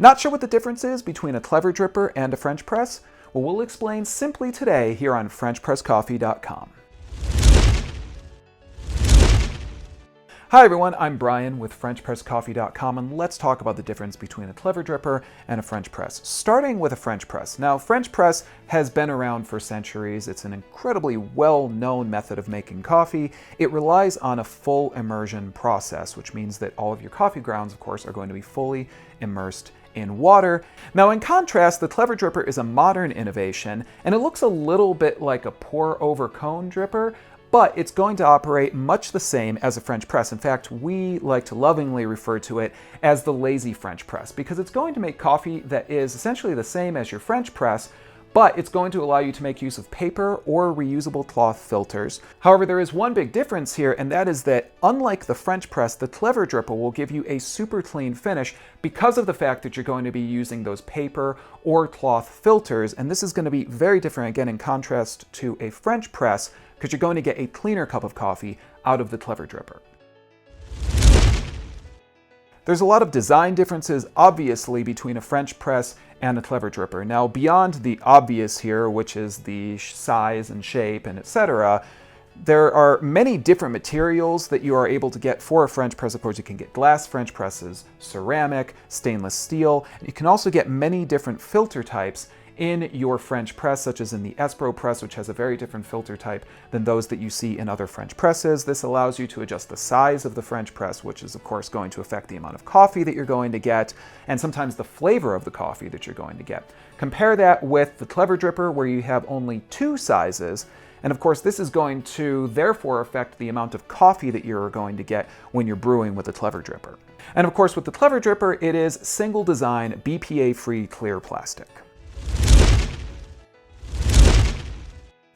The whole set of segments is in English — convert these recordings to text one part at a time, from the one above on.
Not sure what the difference is between a clever dripper and a French press? Well, we'll explain simply today here on FrenchPressCoffee.com. Hi everyone, I'm Brian with FrenchPressCoffee.com, and let's talk about the difference between a clever dripper and a French press. Starting with a French press. Now, French press has been around for centuries. It's an incredibly well-known method of making coffee. It relies on a full immersion process, which means that all of your coffee grounds, of course, are going to be fully immersed in water. Now, in contrast, the clever dripper is a modern innovation, and it looks a little bit like a pour-over cone dripper, but it's going to operate much the same as a French press. In fact, we like to lovingly refer to it as the lazy French press because it's going to make coffee that is essentially the same as your French press, but it's going to allow you to make use of paper or reusable cloth filters. However, there is one big difference here, and that is that unlike the French press, the clever dripper will give you a super clean finish because of the fact that you're going to be using those paper or cloth filters, and this is going to be very different, again, in contrast to a French press, because you're going to get a cleaner cup of coffee out of the clever dripper. There's a lot of design differences, obviously, between a French press and a clever dripper. Now, beyond the obvious here, which is the size and shape and etc., there are many different materials that you are able to get for a French press. Of course, you can get glass French presses, ceramic, stainless steel. You can also get many different filter types in your French press, such as in the Brew press, which has a very different filter type than those that you see in other French presses. This allows you to adjust the size of the French press, which is of course going to affect the amount of coffee that you're going to get, and sometimes the flavor of the coffee that you're going to get. Compare that with the clever dripper, where you have only two sizes, and of course this is going to therefore affect the amount of coffee that you're going to get when you're brewing with the clever dripper. And of course with the clever dripper, it is single design, BPA-free clear plastic.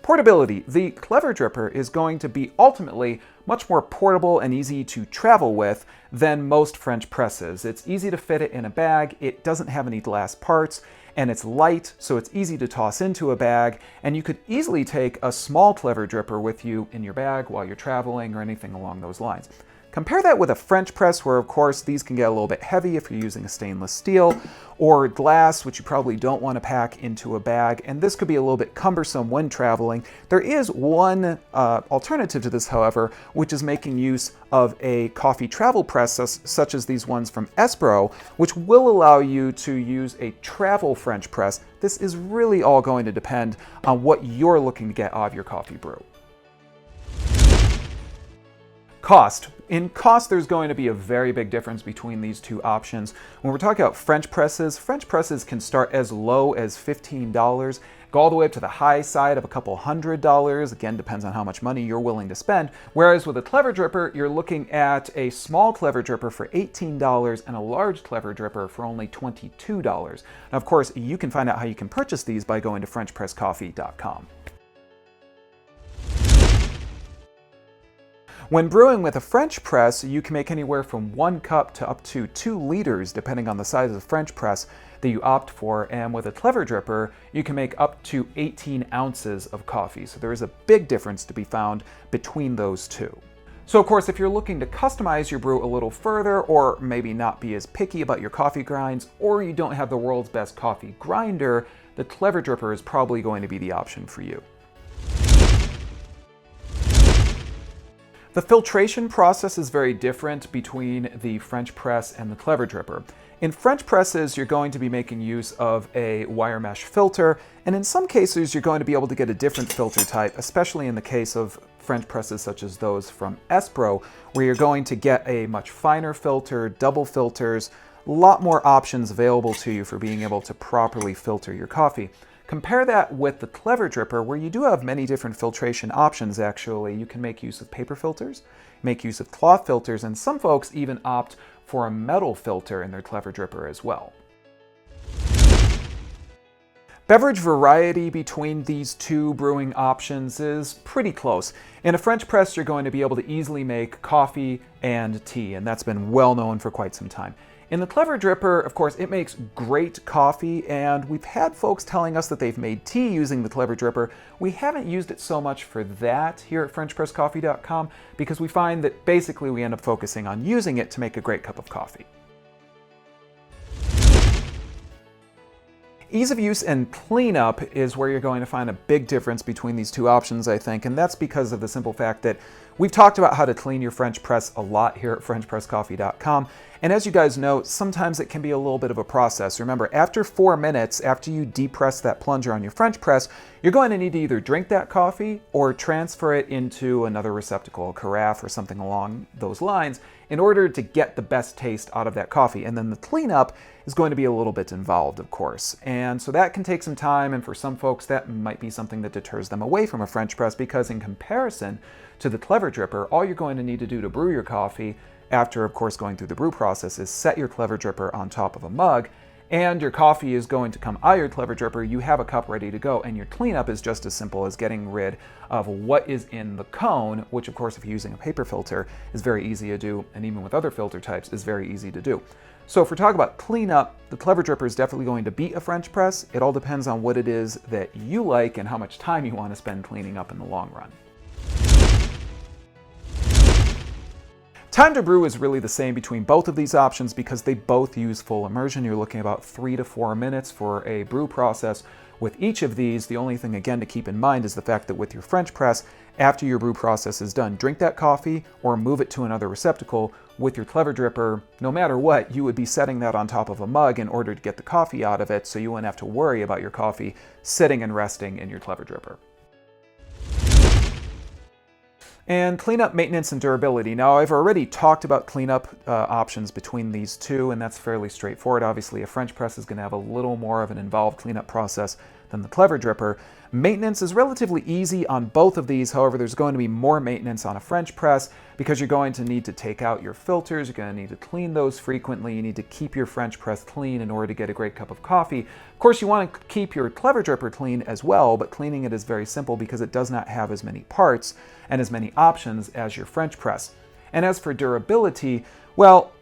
Portability. The clever dripper is going to be ultimately much more portable and easy to travel with than most French presses. It's easy to fit it in a bag, it doesn't have any glass parts, and it's light, so it's easy to toss into a bag, and you could easily take a small clever dripper with you in your bag while you're traveling or anything along those lines. Compare that with a French press, where of course these can get a little bit heavy if you're using a stainless steel, or glass, which you probably don't want to pack into a bag, and this could be a little bit cumbersome when traveling. There is one alternative to this, however, which is making use of a coffee travel press, such as these ones from Brew, which will allow you to use a travel French press. This is really all going to depend on what you're looking to get out of your coffee brew. Cost. In cost, there's going to be a very big difference between these two options. When we're talking about French presses can start as low as $15, go all the way up to the high side of a couple $100. Again, depends on how much money you're willing to spend. Whereas with a clever dripper, you're looking at a small clever dripper for $18 and a large clever dripper for only $22. Now, of course, you can find out how you can purchase these by going to FrenchPressCoffee.com. When brewing with a French press, you can make anywhere from 1 cup to up to 2 liters, depending on the size of the French press that you opt for. And with a clever dripper, you can make up to 18 ounces of coffee. So there is a big difference to be found between those two. So of course, if you're looking to customize your brew a little further, or maybe not be as picky about your coffee grinds, or you don't have the world's best coffee grinder, the clever dripper is probably going to be the option for you. The filtration process is very different between the French press and the clever dripper. In French presses, you're going to be making use of a wire mesh filter, and in some cases you're going to be able to get a different filter type, especially in the case of French presses such as those from Brew, where you're going to get a much finer filter, double filters, a lot more options available to you for being able to properly filter your coffee. Compare that with the clever dripper, where you do have many different filtration options actually. You can make use of paper filters, make use of cloth filters, and some folks even opt for a metal filter in their clever dripper as well. Beverage variety between these two brewing options is pretty close. In a French press, you're going to be able to easily make coffee and tea, and that's been well known for quite some time. In the clever dripper, of course, it makes great coffee, and we've had folks telling us that they've made tea using the clever dripper. We haven't used it so much for that here at FrenchPressCoffee.com because we find that basically we end up focusing on using it to make a great cup of coffee. Ease of use and cleanup is where you're going to find a big difference between these two options, I think, and that's because of the simple fact that we've talked about how to clean your French press a lot here at FrenchPressCoffee.com, and as you guys know, sometimes it can be a little bit of a process. Remember, after 4 minutes, after you depress that plunger on your French press, you're going to need to either drink that coffee or transfer it into another receptacle, a carafe or something along those lines, in order to get the best taste out of that coffee. And then the cleanup is going to be a little bit involved, of course. And so that can take some time, and for some folks that might be something that deters them away from a French press, because in comparison to the Clever Dripper, all you're going to need to do to brew your coffee after, of course, going through the brew process is set your Clever Dripper on top of a mug, and your coffee is going to come out of your Clever Dripper. You have a cup ready to go, and your cleanup is just as simple as getting rid of what is in the cone, which, of course, if you're using a paper filter, is very easy to do, and even with other filter types, is very easy to do. So if we're talking about cleanup, the Clever Dripper is definitely going to beat a French press. It all depends on what it is that you like and how much time you want to spend cleaning up in the long run. Time to brew is really the same between both of these options because they both use full immersion. You're looking at about 3 to 4 minutes for a brew process. With each of these, the only thing again to keep in mind is the fact that with your French press, after your brew process is done, drink that coffee or move it to another receptacle. With your Clever Dripper, no matter what, you would be setting that on top of a mug in order to get the coffee out of it, so you wouldn't have to worry about your coffee sitting and resting in your Clever Dripper. And cleanup, maintenance, and durability. Now, I've already talked about cleanup options between these two, and that's fairly straightforward. Obviously, a French press is going to have a little more of an involved cleanup process than the Clever Dripper. Maintenance is relatively easy on both of these. However, there's going to be more maintenance on a French press because you're going to need to take out your filters. You're going to need to clean those frequently. You need to keep your French press clean in order to get a great cup of coffee. Of course, you want to keep your Clever Dripper clean as well, but cleaning it is very simple because it does not have as many parts and as many options as your French press. And as for durability, well,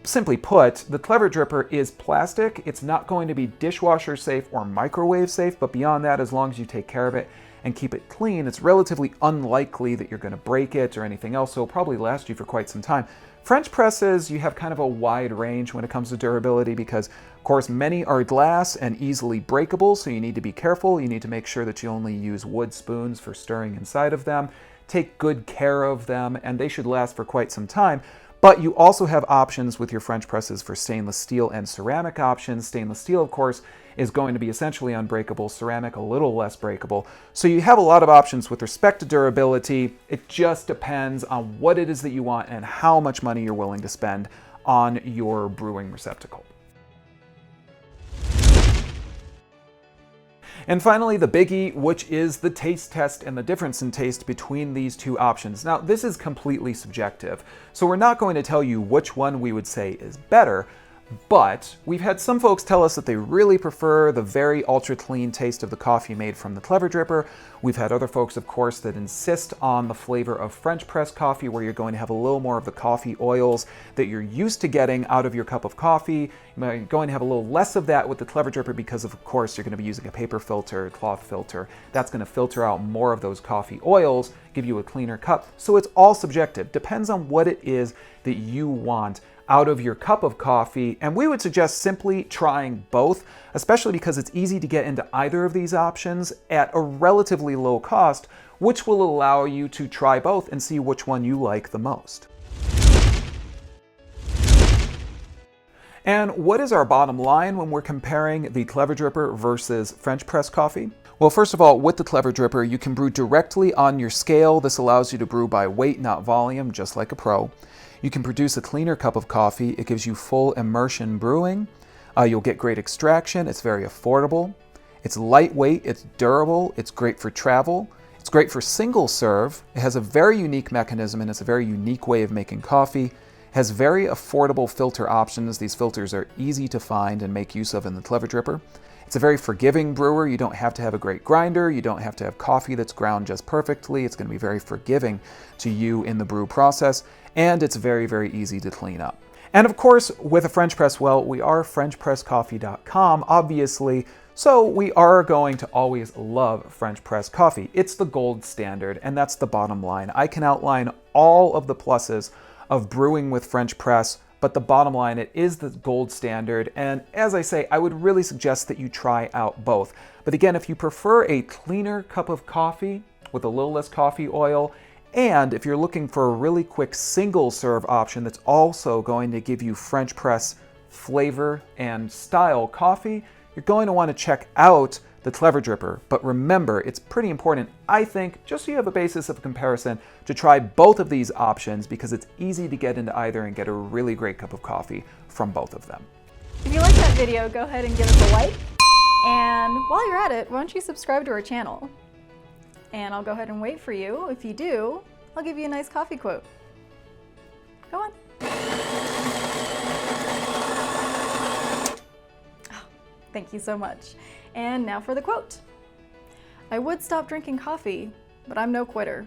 simply put, the Clever Dripper is plastic. It's not going to be dishwasher safe or microwave safe, but beyond that, as long as you take care of it and keep it clean, it's relatively unlikely that you're going to break it or anything else, so it'll probably last you for quite some time. French presses, you have kind of a wide range when it comes to durability because, of course, many are glass and easily breakable, so you need to be careful. You need to make sure that you only use wood spoons for stirring inside of them. Take good care of them, and they should last for quite some time. But you also have options with your French presses for stainless steel and ceramic options. Stainless steel, of course, is going to be essentially unbreakable, ceramic a little less breakable. So you have a lot of options with respect to durability. It just depends on what it is that you want and how much money you're willing to spend on your brewing receptacle. And finally, the biggie, which is the taste test and the difference in taste between these two options. Now, this is completely subjective, so we're not going to tell you which one we would say is better, but we've had some folks tell us that they really prefer the very ultra clean taste of the coffee made from the Clever Dripper. We've had other folks, of course, that insist on the flavor of French press coffee, where you're going to have a little more of the coffee oils that you're used to getting out of your cup of coffee. You're going to have a little less of that with the Clever Dripper because, of course, you're going to be using a paper filter, cloth filter. That's going to filter out more of those coffee oils, give you a cleaner cup. So it's all subjective. Depends on what it is that you want out of your cup of coffee, and we would suggest simply trying both, especially because it's easy to get into either of these options at a relatively low cost, which will allow you to try both and see which one you like the most. And what is our bottom line when we're comparing the Clever Dripper versus French press coffee? Well, first of all, with the Clever Dripper, you can brew directly on your scale. This allows you to brew by weight, not volume, just like a pro. You can produce a cleaner cup of coffee. It gives you full immersion brewing. You'll get great extraction. It's very affordable. It's lightweight. It's durable. It's great for travel. It's great for single serve. It has a very unique mechanism, and it's a very unique way of making coffee. It has very affordable filter options. These filters are easy to find and make use of in the Clever Dripper. It's a very forgiving brewer. You don't have to have a great grinder. You don't have to have coffee that's ground just perfectly. It's going to be very forgiving to you in the brew process. And it's very, very easy to clean up. And of course, with a French press, well, we are FrenchPressCoffee.com, obviously, so we are going to always love French press coffee. It's the gold standard, and that's the bottom line. I can outline all of the pluses of brewing with French press, but the bottom line, it is the gold standard. And as I say, I would really suggest that you try out both. But again, if you prefer a cleaner cup of coffee with a little less coffee oil, and if you're looking for a really quick single serve option that's also going to give you French press flavor and style coffee, you're going to want to check out the Clever Dripper. But remember, it's pretty important, I think, just so you have a basis of comparison, to try both of these options because it's easy to get into either and get a really great cup of coffee from both of them. If you liked that video, go ahead and give us a like. And while you're at it, why don't you subscribe to our channel? And I'll go ahead and wait for you. If you do, I'll give you a nice coffee quote. Go on. Thank you so much. And now for the quote. I would stop drinking coffee, but I'm no quitter.